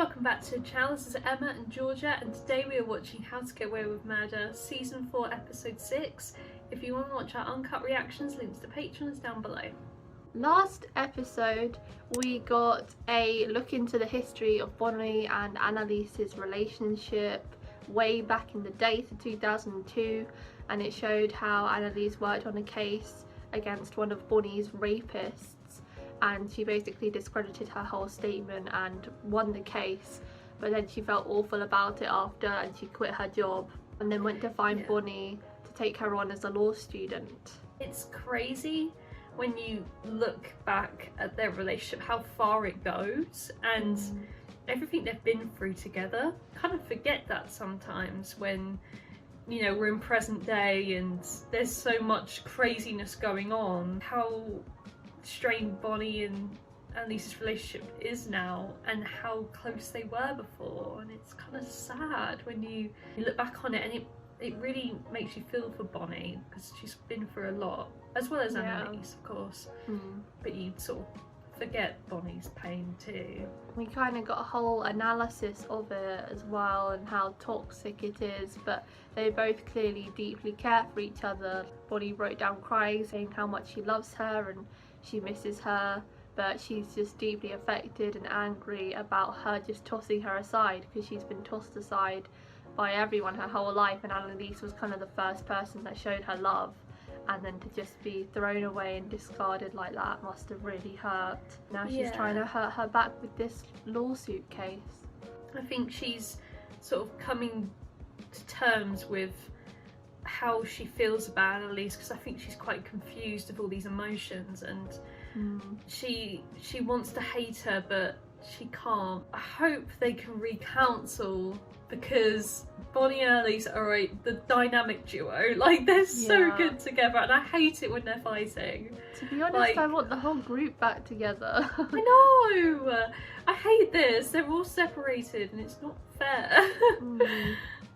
welcome back to the channel. This is Emma and Georgia, and today we are watching How to Get Away with Murder Season 4 Episode 6. If you want to watch our uncut reactions, links to Patreon is down below. Last episode we got a look into the history of Bonnie and Annalise's relationship way back in the day to 2002, and it showed how Annalise worked on a case against one of Bonnie's rapists, and she basically discredited her whole statement and won the case, but then she felt awful about it after and she quit her job and then went to find Bonnie to take her on as a law student. It's crazy when you look back at their relationship, how far it goes and everything they've been through together. Kind of forget that sometimes when, you know, we're in present day and there's so much craziness going on, how strained Bonnie and Annalise's relationship is now and how close they were before, and it's kind of sad when you look back on it, and it really makes you feel for Bonnie because she's been through a lot, as well as Annalise, of course, but you sort of forget Bonnie's pain too. We kind of got a whole analysis of it as well and how toxic it is, but they both clearly deeply care for each other. Bonnie wrote down crying saying how much she loves her and she misses her, but she's just deeply affected and angry about her just tossing her aside, because she's been tossed aside by everyone her whole life, and Annalise was kind of the first person that showed her love, and then to just be thrown away and discarded like that must have really hurt. Now she's trying to hurt her back with this lawsuit case. I think she's sort of coming to terms with how she feels about Annalise, because I think she's quite confused of all these emotions, and she wants to hate her but she can't. I hope they can recounsel, because Bonnie and Annalise are the dynamic duo. Like, they're so good together, and I hate it when they're fighting. To be honest, like, I want the whole group back together. I know! I hate this. They're all separated and it's not fair.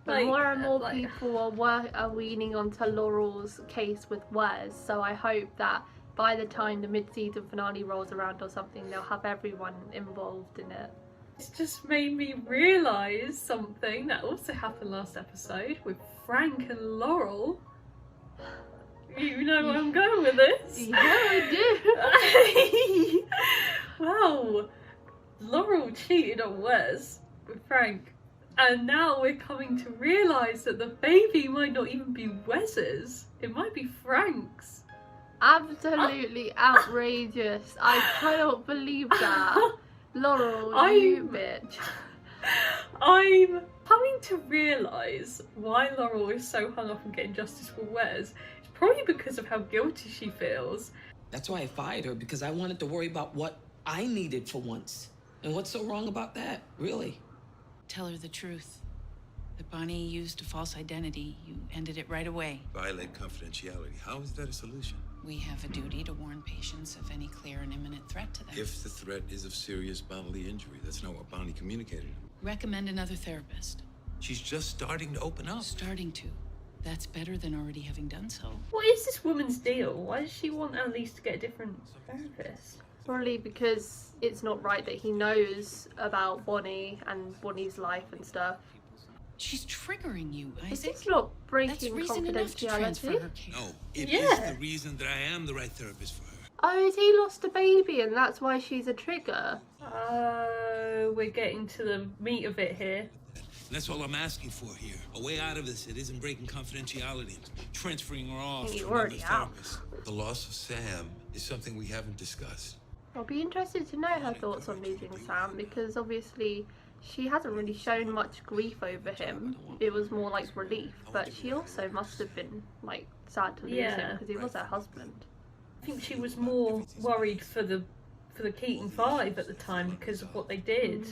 But more and more people are leaning onto Laurel's case with Wes, so I hope that by the time the mid-season finale rolls around or something, they'll have everyone involved in it. It's just made me realise something that also happened last episode with Frank and Laurel. You know where I'm going with this? Yeah, I do. Wow, Laurel cheated on Wes with Frank. And now we're coming to realise that the baby might not even be Wes's. It might be Frank's. Absolutely outrageous. I cannot believe that. Laurel, you bitch. I'm coming to realise why Laurel is so hung up on getting justice for Wes. It's probably because of how guilty she feels. That's why I fired her, because I wanted to worry about what I needed for once. And what's so wrong about that, really? Tell her the truth. That Bonnie used a false identity. You ended it right away. Violate confidentiality. How is that a solution? We have a duty to warn patients of any clear and imminent threat to them. If the threat is of serious bodily injury, that's not what Bonnie communicated. Recommend another therapist. She's just starting to open up. Starting to. That's better than already having done so. What is this woman's deal? Why does she want Annalise to get a different therapist? Probably because it's not right that he knows about Bonnie and Bonnie's life and stuff. She's triggering you, Isaac. Is this not breaking That's reason enough to transfer confidentiality? her case. No, it is the reason that I am the right therapist for her. Oh, has he lost a baby and that's why she's a trigger? Oh, we're getting to the meat of it here. And that's all I'm asking for here. A way out of this. It isn't breaking confidentiality. Transferring her off to another therapist. The loss of Sam is something we haven't discussed. I'll be interested to know her thoughts on losing Sam, because obviously she hasn't really shown much grief over him. It was more like relief, but she also must have been like sad to lose him because he was her husband. I think she was more worried for the Keating 5 at the time because of what they did.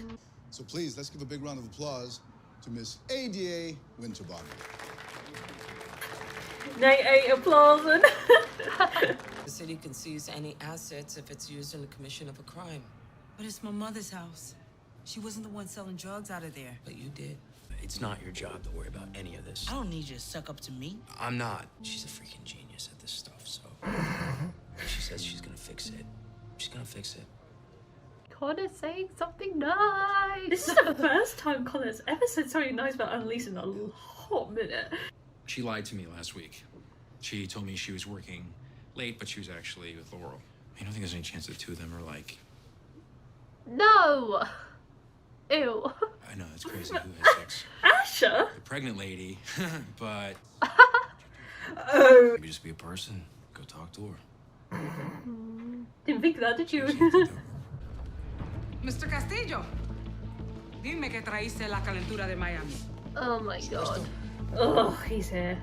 So please, let's give a big round of applause to Miss ADA Winterbottom. Nate applauding. The city can seize any assets if it's used in the commission of a crime. But it's my mother's house. She wasn't the one selling drugs out of there. But you did. It's not your job to worry about any of this. I don't need you to suck up to me. I'm not. She's a freaking genius at this stuff, so... If she says she's gonna fix it, she's gonna fix it. Connor's saying something nice. This is the first time Connor's ever said something nice about Annalise in a hot minute. She lied to me last week. She told me she was working late, but she was actually with Laurel. I don't think there's any chance the two of them are like... No! Ew. I know, it's crazy. Who has sex? ASHER? The pregnant lady, but... Oh. Maybe just be a person. Go talk to her. Didn't think that, did you? Mr. Castillo, dime que traíste la calentura de Miami. Oh my god. Oh, he's here.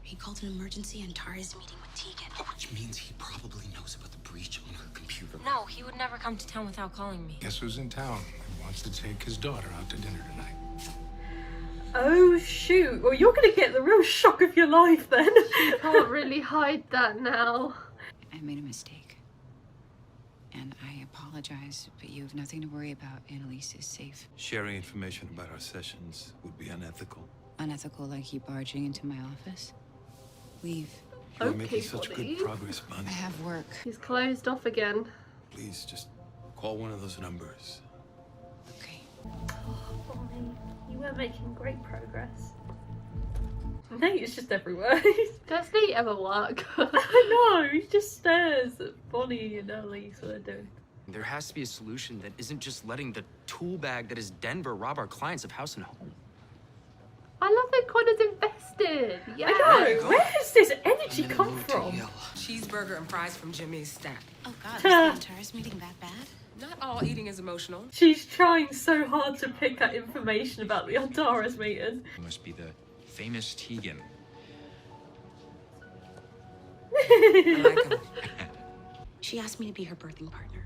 He called an emergency and Tara's meeting with Tegan. Which means he probably knows about the breach on her computer. No, he would never come to town without calling me. Guess who's in town and wants to take his daughter out to dinner tonight? Oh shoot, well you're gonna get the real shock of your life then. Can't really hide that now. I made a mistake. And I apologize, but you have nothing to worry about. Annalise is safe. Sharing information about our sessions would be unethical. Unethical like you barging into my office? Leave. You're Okay, making such Bonnie. good progress, Bunny. I have work. He's closed off again. Please, just call one of those numbers. Okay. Oh, Bonnie, you were making great progress. Nate is just everywhere. Does Nate ever work? I know, he just stares at Bonnie and Annalise what they're doing. There has to be a solution that isn't just letting the tool bag that is Denver rob our clients of house and home. I love that Connor's invested. Yeah. I know, where has this energy come from? Cheeseburger and fries from Jimmy's stack. Oh god, is the Antares meeting that bad? Not all eating is emotional. She's trying so hard to pick up information about the Antares meeting. It must be the famous Tegan. I like him. She asked me to be her birthing partner.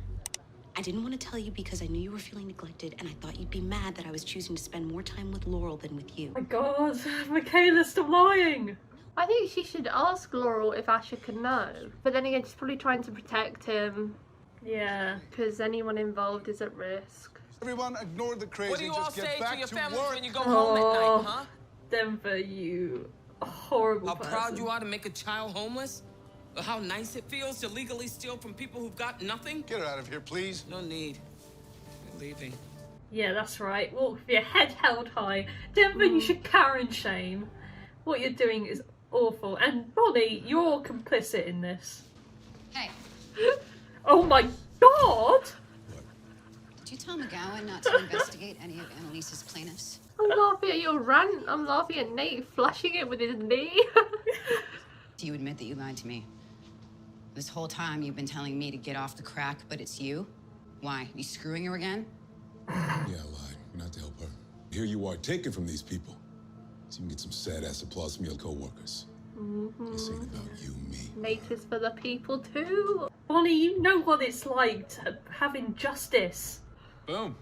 I didn't want to tell you because I knew you were feeling neglected and I thought you'd be mad that I was choosing to spend more time with Laurel than with you. Oh my god, Michaela's still lying. I think she should ask Laurel if Asher can know. But then again, she's probably trying to protect him. Yeah. Because anyone involved is at risk. Everyone ignore the crazy. What do you all just get say back to your to families work. when you go home at night, huh? Denver, you horrible How person. proud you are to make a child homeless? Or how nice it feels to legally steal from people who've got nothing? Get her out of here, please. No need. We're leaving. Yeah, that's right. Walk with your head held high. Denver, you should Karen shame. What you're doing is awful. And Bonnie, you're complicit in this. Hey, Oh my god! did you tell McGowan not to investigate any of Annalise's plaintiffs? I'm laughing at your rant. I'm laughing at Nate flashing it with his knee. Do you admit that you lied to me? This whole time you've been telling me to get off the crack, but it's you? Why? You screwing her again? Yeah, I lied. Not to help her. Here you are taken from these people. So you can get some sad-ass applause from your co-workers. This ain't about you, me. Nate is for the people too. Bonnie, you know what it's like to have injustice. Boom.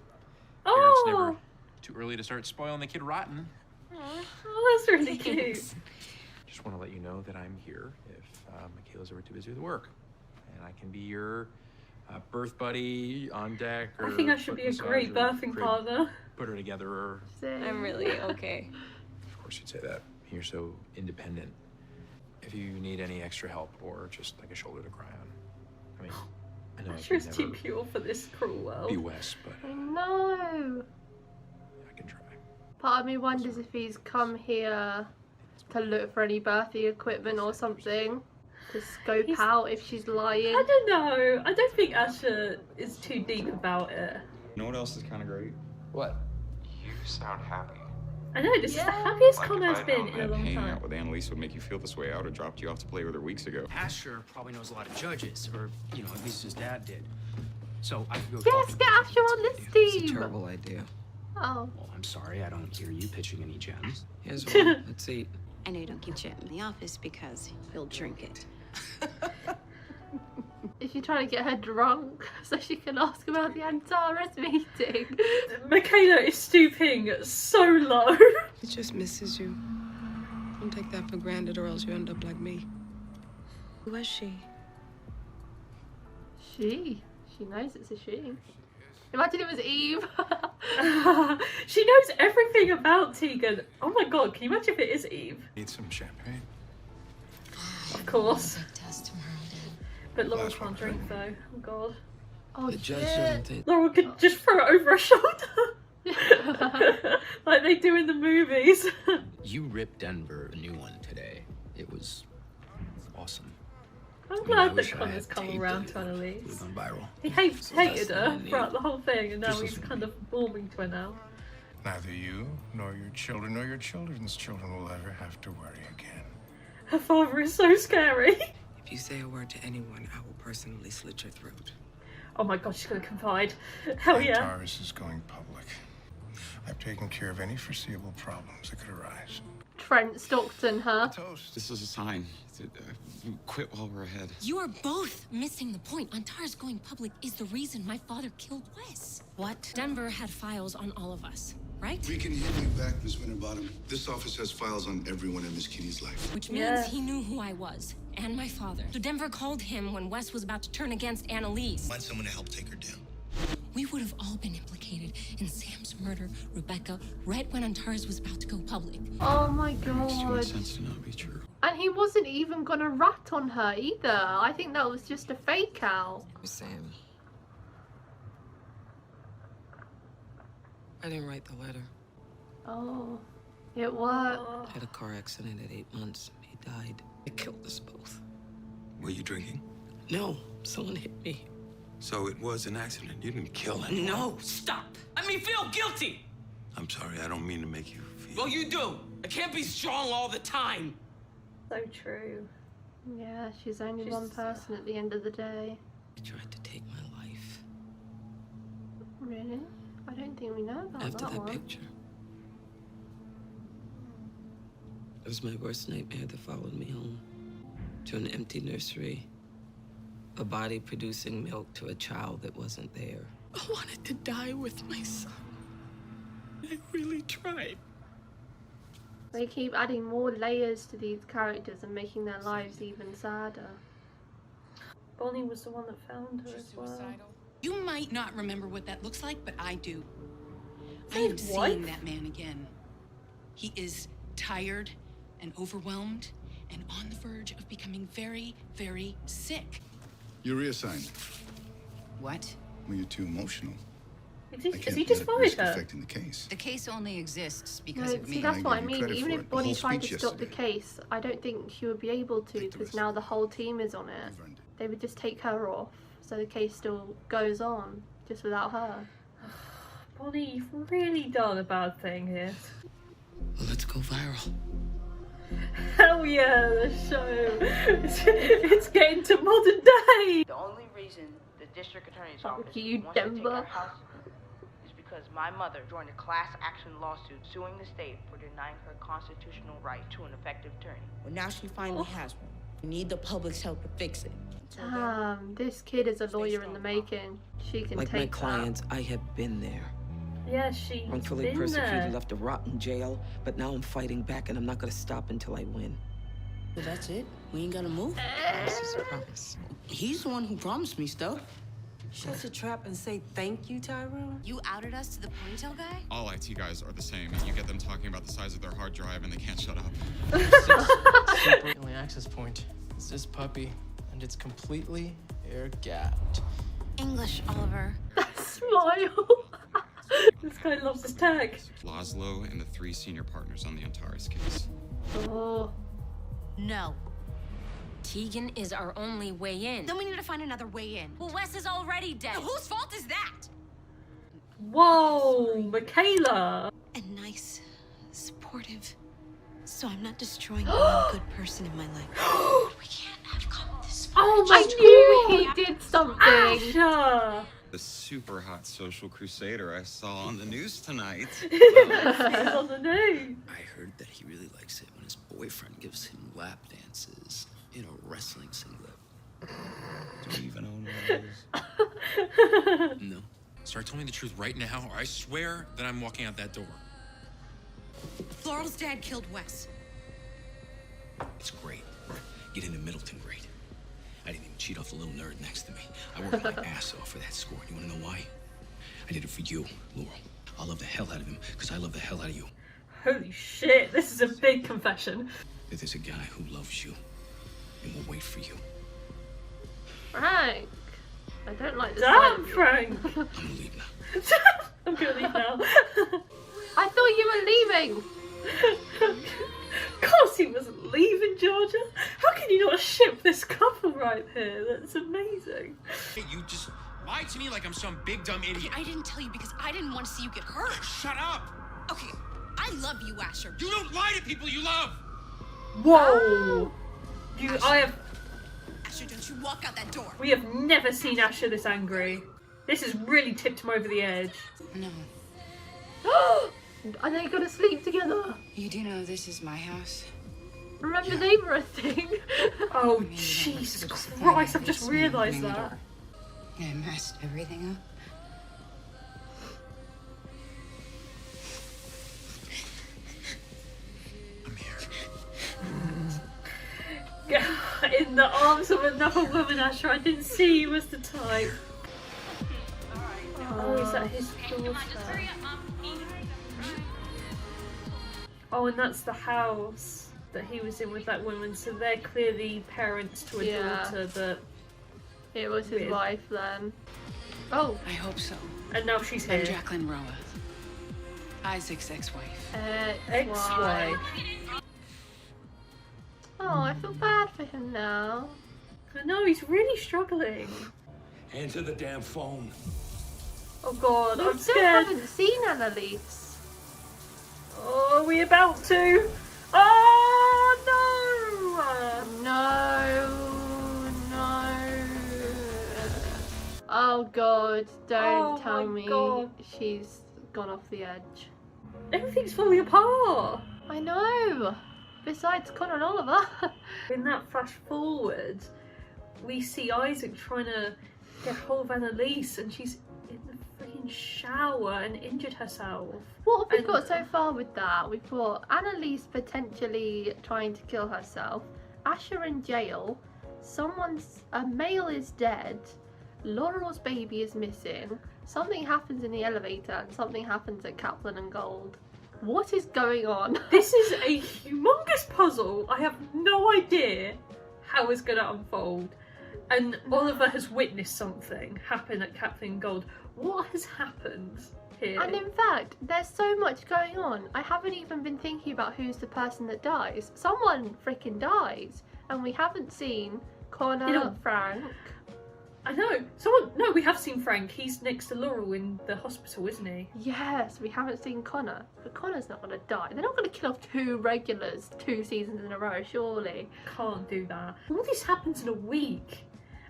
Oh, It's never too early to start spoiling the kid rotten. oh that's really cute. Just want to let you know that I'm here if Michaela's ever too busy with work. And I can be your birth buddy on deck. Or I think I should be a great birthing partner. Put her together. Or... I'm really okay. Of course you'd say that. You're so independent. If you need any extra help or just like a shoulder to cry on. I mean, I know I Asher is could too never pure for this cruel world. be Wes, but I know. I can try. Part of me wonders if he's come here to look for any birthing equipment or something. To scope out if she's lying. I don't know. I don't think Asher is too deep about it. You know what else is kind of great? What? You sound happy. I know, this is the happiest Like Connor's if I'd been known in a that long hanging time. out with Annalise would make you feel this way, I would have dropped you off to play with her weeks ago. Asher probably knows a lot of judges, or, you know, at least his dad did. So I could go Yes, talk get to Asher on this It's a team. terrible idea. Oh. Well, I'm sorry, I don't hear you pitching any gems. Here's one. Let's eat. I know you don't keep Jet in the office because he'll drink it. Is she trying to get her drunk so she can ask about the Antares meeting? Michaela is stooping so low. He just misses you. Don't take that for granted or else you end up like me. Who is she? She knows it's a she. Imagine it was Eve. She knows everything about Tegan. Oh my god, can you imagine if it is Eve? Need some champagne? Of course. Test tomorrow, Dad. But Laurel can't drink though. Oh god. Oh, The judge doesn't think. Laurel could just throw it over her shoulder. Like they do in the movies. You ripped Denver a new one today. It was awesome. I'm glad that Connor's come around to Annalise. Gone viral. He hated her throughout the whole thing, and now he's kind of warming to her now. Neither you, nor your children, nor your children's children will ever have to worry again. Her father is so scary. If you say a word to anyone, I will personally slit your throat. Oh my god, she's gonna confide. Hell yeah. Antares is going public. I've taken care of any foreseeable problems that could arise. Trent Stockton, her. This is a sign. Quit while we're ahead. You are both missing the point. Antares going public is the reason my father killed Wes. What? Denver had files on all of us, right? We can hit you back, Miss Winterbottom. This office has files on everyone in Miss Kitty's life. Which means he knew who I was, and my father. So Denver called him when Wes was about to turn against Annalise. Find someone to help take her down. We would have all been implicated in Sam's murder, Rebecca, right when Antares was about to go public. Oh my Makes too much god. sense to not be true. And he wasn't even gonna rat on her either. I think that was just a fake out. Sam. I didn't write the letter. Oh, it worked. Had a car accident at 8 months. He died. It killed us both. Were you drinking? No, someone hit me. So it was an accident. You didn't kill anyone. No, stop. I mean, feel guilty. I'm sorry. I don't mean to make you feel. Well, you do. I can't be strong all the time. So true. Yeah, she's only one person at the end of the day. He tried to take my life. Really? I don't think we know about After that one. picture. It was my worst nightmare that followed me home. To an empty nursery. A body producing milk to a child that wasn't there. I wanted to die with my son. I really tried. They keep adding more layers to these characters and making their lives even sadder. Bonnie was the one that found her as well. You might not remember what that looks like, but I do. I Say am what? seeing that man again. He is tired and overwhelmed and on the verge of becoming very, very sick. You're reassigned. What? Well, you're too emotional. Has he just fired her? Affecting the case. The case only exists No, because of see, me. that's what I give you mean. credit Even for if it. The Bonnie whole tried to speech stop the yesterday. case, I don't think she would be able to because now the whole team is on it. They would just take her off, so the case still goes on, just without her. Bonnie, you've really done a bad thing here. Well, let's go viral. Hell yeah, the show. It's getting to modern day. The only reason the district attorney's Fuck office you, wants to take Denver. our house is because my mother joined a class action lawsuit suing the state for denying her constitutional right to an effective attorney. Well, now she finally has one. We need the public's help to fix it. Damn, this kid is a lawyer in the making. She can Like my take that. clients, I have been there. Yeah, she's Wrongfully been persecuted, there. left to rot in jail, but now I'm fighting back and I'm not gonna stop until I win. Well, that's it. We ain't gotta move. This is a promise. He's the one who promised me stuff. Shut your trap and say thank you, Tyrone. You outed us to the ponytail guy? All IT guys are the same. You get them talking about the size of their hard drive and they can't shut up. The only access point is this puppy, and it's completely air-gapped. English, Oliver. Smile. This guy loves his tag. Laszlo and the 3 senior partners on the Antares case. Oh. No. Tegan is our only way in. Then we need to find another way in. Well, Wes is already dead. Whose fault is that? Whoa, Michaela. And nice, supportive. So I'm not destroying one good person in my life. We can't have come this far. Oh my knew he did something. ASHER. The super hot social crusader I saw on the news tonight. It's on the news. I heard that he really likes it when his boyfriend gives him lap dances in a wrestling singlet. Do you even own one of those? No. Start telling me the truth right now, or I swear that I'm walking out that door. Laurel's dad killed Wes. It's great. Get into Middleton, great. I didn't even cheat off the little nerd next to me. I worked my ass off for that score. You wanna know why? I did it for you, Laurel. I love the hell out of him, because I love the hell out of you. Holy shit, this is a big confession. That there's a guy who loves you and will wait for you. Frank. I don't like this. Damn, Frank! I'm gonna leave now. I'm gonna leave now. I thought you were leaving! Of course he wasn't leaving, Georgia. How can you not ship this couple right here? That's amazing. Hey, you just lied to me like I'm some big dumb idiot. I didn't tell you because I didn't want to see you get hurt. Shut up! Okay, I love you, Asher. You don't lie to people you love! Whoa! Asher, don't you walk out that door. We have never seen Asher this angry. This has really tipped him over the edge. No. Are they gonna sleep together? You do know this is my house? Remember they were a thing? Oh, Jesus Christ, I've just realised that. I messed everything up. In the arms of another woman, Asher. I didn't see you as the type. Oh, is that his daughter? Oh, and that's the house that he was in with that woman. So they're clearly parents to a daughter that... It was his wife then. Oh. I hope so. And now she's here. I'm Jacqueline Roa, Isaac's ex-wife. Ex-wife. Oh, I feel bad for him now. I know, he's really struggling. Answer the damn phone. Oh God, I'm still scared. haven't seen Annalise. Oh, are we about to? Oh no! No. Oh God, don't tell me she's gone off the edge. Everything's falling apart. I know. Besides Connor and Oliver. In that flash forward, we see Isaac trying to get hold of Annalise, and she's in the freaking shower and injured herself. What have we got so far with that? We've got Annalise potentially trying to kill herself, Asher in jail, a male is dead, Laurel's baby is missing, something happens in the elevator, and something happens at Kaplan and Gold. What is going on? This is a humongous puzzle. I have no idea how it's going to unfold. And Oliver has witnessed something happen at Kaplan Gold. What has happened here? And in fact, there's so much going on. I haven't even been thinking about who's the person that dies. Someone freaking dies. And we haven't seen Connor, Frank. I know. No, we have seen Frank. He's next to Laurel in the hospital, isn't he? Yes, we haven't seen Connor. But Connor's not going to die. They're not going to kill off 2 regulars 2 seasons in a row, surely. Can't do that. All this happens in a week.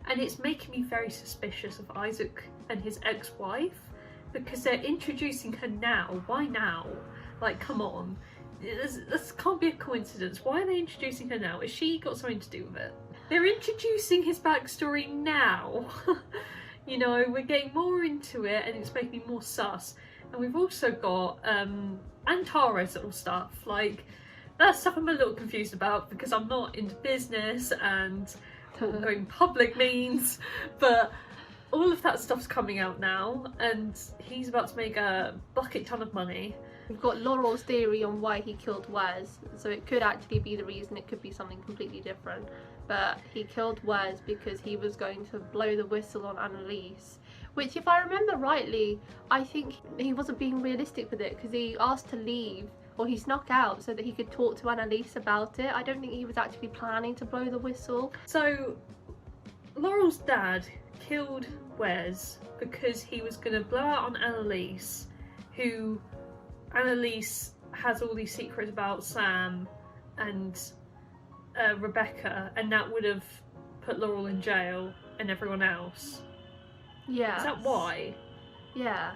And it's making me very suspicious of Isaac and his ex-wife. Because they're introducing her now. Why now? Like, come on. This can't be a coincidence. Why are they introducing her now? Has she got something to do with it? They're introducing his backstory now. You know, we're getting more into it and it's making me more sus. And we've also got Antara's little stuff. Like, that's stuff I'm a little confused about because I'm not into business and what going public means. But all of that stuff's coming out now and he's about to make a bucket ton of money. We've got Laurel's theory on why he killed Wes, so it could actually be the reason, it could be something completely different. But he killed Wes because he was going to blow the whistle on Annalise, which if I remember rightly, I think he wasn't being realistic with it because he asked to leave, or he snuck out so that he could talk to Annalise about it. I don't think he was actually planning to blow the whistle. So Laurel's dad killed Wes because he was going to blow out on Annalise, who Annalise has all these secrets about Sam and Rebecca, and that would have put Laurel in jail and everyone else. Yeah. Is that why? Yeah.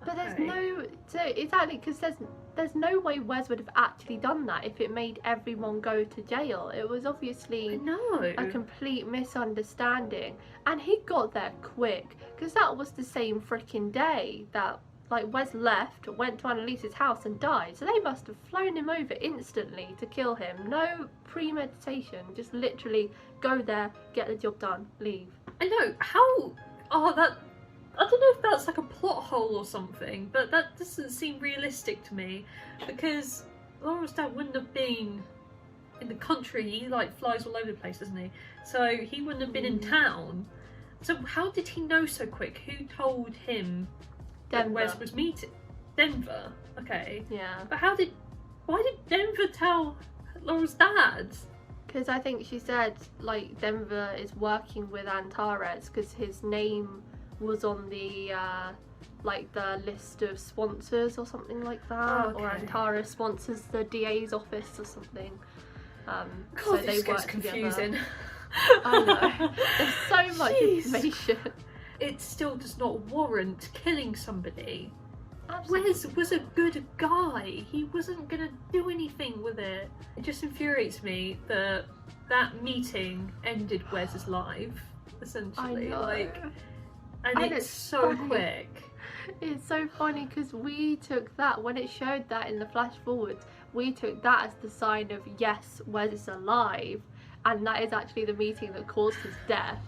But there's no... So exactly, because there's no way Wes would have actually done that if it made everyone go to jail. It was obviously a complete misunderstanding. And he got there quick, because that was the same freaking day that like Wes left, went to Annalise's house and died. So they must have flown him over instantly to kill him. No premeditation, just literally go there, get the job done, leave. I know, how... Oh, that... I don't know if that's like a plot hole or something, but that doesn't seem realistic to me. Because Laurel's dad wouldn't have been in the country. He like flies all over the place, doesn't he? So he wouldn't have been in town. So how did he know so quick? Who told him that Wes was meeting? Denver. Okay. Yeah. But why did Denver tell Laurel's dad? Because I think she said, like, Denver is working with Antares because his name was on the, like, the list of sponsors or something like that. Okay. Or Antares sponsors the DA's office or something. God, so this they gets work confusing. Together. I know. There's so much information. It still does not warrant killing somebody. Absolutely. Wes was a good guy. He wasn't gonna do anything with it. It just infuriates me that that meeting ended Wes's life, essentially. I know. Like, and it's so funny. quick. It's so funny because we took that, when it showed that in the flash forwards, we took that as the sign of, yes, Wes is alive, and that is actually the meeting that caused his death.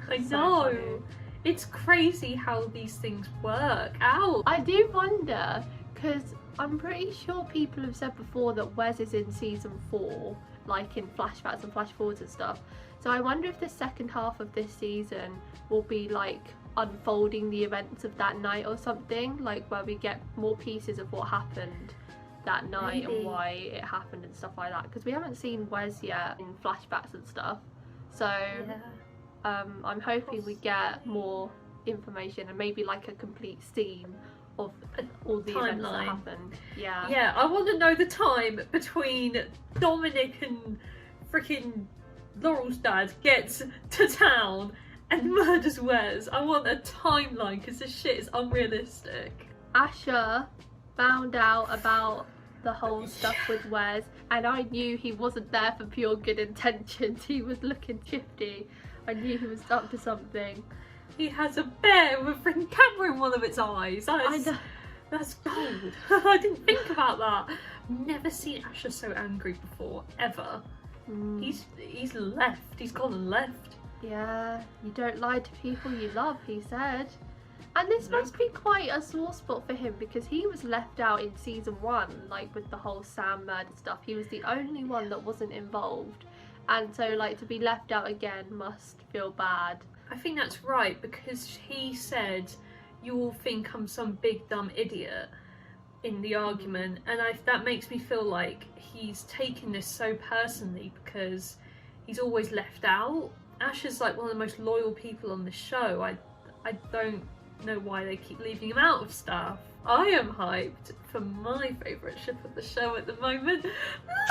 I So know. funny. It's crazy how these things work out. I do wonder, because I'm pretty sure people have said before that Wes is in season 4, like in flashbacks and flash forwards and stuff. So I wonder if the second half of this season will be like unfolding the events of that night or something, like where we get more pieces of what happened that night and why it happened and stuff like that. Because we haven't seen Wes yet in flashbacks and stuff. So I'm hoping we get more information and maybe like a complete scene of all the events that happened. Yeah. Yeah, I want to know the time between Dominic and freaking Laurel's dad gets to town and murders Wes. I want a timeline because this shit is unrealistic. ASHER found out about the whole stuff with Wes, and I knew he wasn't there for pure good intentions. He was looking shifty. I knew he was up to something. He has a bear with a freaking camera in one of its eyes. That's gold. I didn't think about that. Never seen ASHER so angry before, ever. He's left. He's gone and left. Yeah, you don't lie to people you love, he said. And this must be quite a sore spot for him because he was left out in season 1, like with the whole Sam murder stuff. He was the only one that wasn't involved. And so, like, to be left out again must feel bad. I think that's right because he said, "You'll think I'm some big dumb idiot," in the argument, and that makes me feel like he's taken this so personally because he's always left out. ASHER's like one of the most loyal people on the show. I don't know why they keep leaving him out of stuff. I am hyped for my favourite ship of the show at the moment,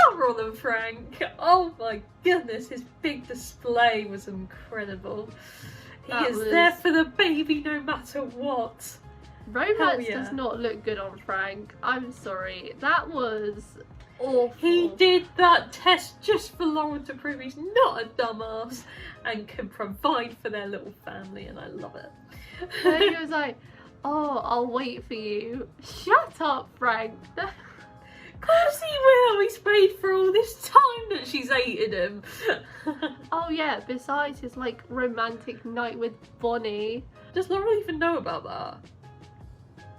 Laurel and Frank. Oh my goodness, his big display was incredible. He is there for the baby no matter what. Romance does not look good on Frank. I'm sorry. That was awful. He did that test just for Laurel to prove he's not a dumbass and can provide for their little family, and I love it. And he was like, "Oh, I'll wait for you." Shut up, Frank. Of course he will. He's paid for all this time that she's hated him. Oh yeah, besides his like romantic night with Bonnie. Does Laurel even know about that?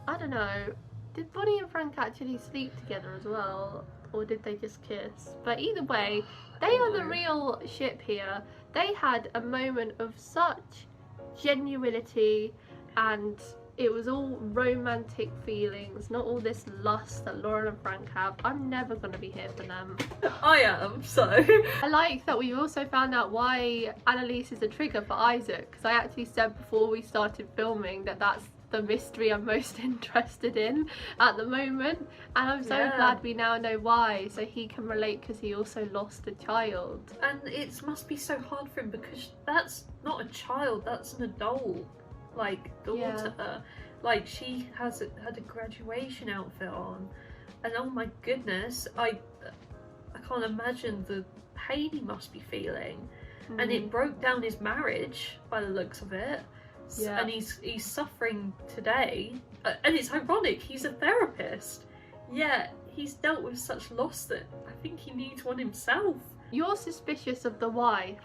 I don't know. Did Bonnie and Frank actually sleep together as well? Or did they just kiss? But either way, they are the real ship here. They had a moment of such genuinity and it was all romantic feelings, not all this lust that Laurel and Frank have. I'm never going to be here for them. I am, so. I like that we also found out why Annalise is a trigger for Isaac, because I actually said before we started filming that that's the mystery I'm most interested in at the moment, and I'm so glad we now know why, so he can relate because he also lost a child. And it must be so hard for him because that's not a child, that's an adult, like, daughter. Like, she had a graduation outfit on, and oh my goodness, I can't imagine the pain he must be feeling. And it broke down his marriage by the looks of it. And he's suffering today, and it's ironic, he's a therapist, yet he's dealt with such loss that I think he needs one himself. You're suspicious of the wife,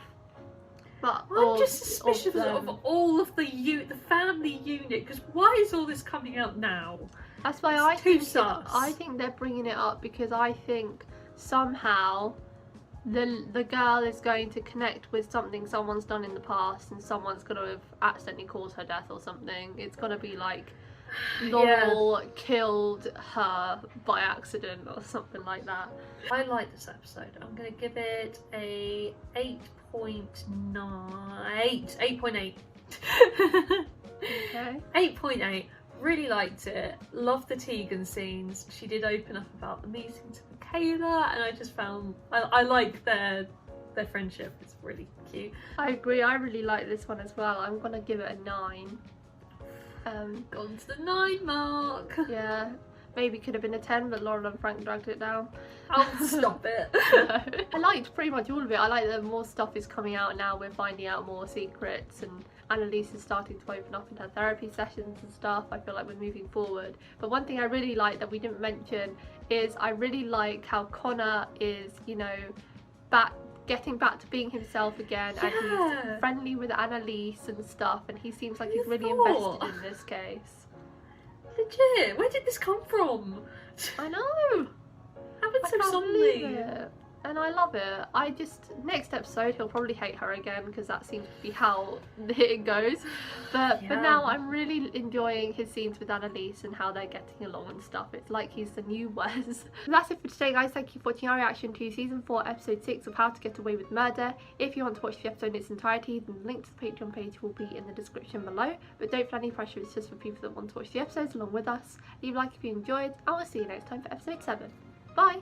but I'm just suspicious of all of the family unit, because why is all this coming out now? That's why I think they're bringing it up, because I think somehow the girl is going to connect with something someone's done in the past, and someone's going to have accidentally caused her death or something. It's going to be like Laurel killed her by accident or something like that. I like this episode. I'm going to give it a 8.8. Okay. 8.8. Really liked it. Loved the Tegan scenes. She did open up about the meeting to Michaela, and I just found I like their friendship. It's really cute. I agree. I really like this one as well. I'm gonna give it a 9. Gone to the 9 mark. Yeah. Maybe could have been a 10, but Laurel and Frank dragged it down. Oh, stop it. I liked pretty much all of it. I like that more stuff is coming out now. We're finding out more secrets, and Annalise is starting to open up in her therapy sessions and stuff. I feel like we're moving forward. But one thing I really like that we didn't mention is I really like how Connor is, you know, getting back to being himself again, and he's friendly with Annalise and stuff, and he seems like he's really invested in this case. Legit, where did this come from? I know. Happened I so can't suddenly. believe it. And I love it. Next episode he'll probably hate her again, because that seems to be how it goes. But for now, I'm really enjoying his scenes with Annalise and how they're getting along and stuff. It's like he's the new Wes. That's it for today, guys. Thank you for watching our reaction to season 4 episode 6 of How to Get Away with Murder. If you want to watch the episode in its entirety, then the link to the Patreon page will be in the description below. But don't feel any pressure, it's just for people that want to watch the episodes along with us. Leave a like if you enjoyed, and we'll see you next time for episode 7. Bye!